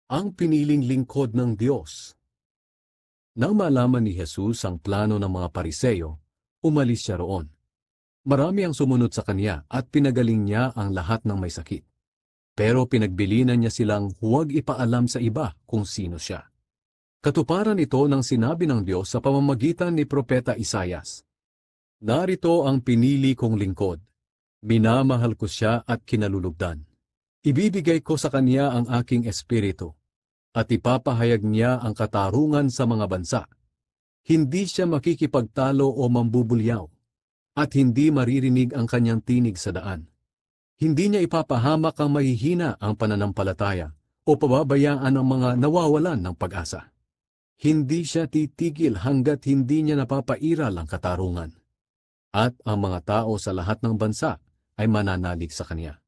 Ang piniling lingkod ng Diyos. Nang malaman ni Jesus ang plano ng mga Pariseyo, umalis siya roon. Marami ang sumunod sa kanya at pinagaling niya ang lahat ng may sakit. Pero pinagbilinan niya silang huwag ipaalam sa iba kung sino siya. Katuparan ito ng sinabi ng Diyos sa pamamagitan ni Propeta Isaias. Narito ang pinili kong lingkod. Minamahal ko siya at kinalulugdan. Ibibigay ko sa kanya ang aking espiritu, at ipapahayag niya ang katarungan sa mga bansa. Hindi siya makikipagtalo o mambubulyaw, at hindi maririnig ang kanyang tinig sa daan. Hindi niya ipapahamak ang mahihina ang pananampalataya o pababayaan ang mga nawawalan ng pag-asa. Hindi siya titigil hanggat hindi niya napapairal ang katarungan. At ang mga tao sa lahat ng bansa ay mananalig sa kanya.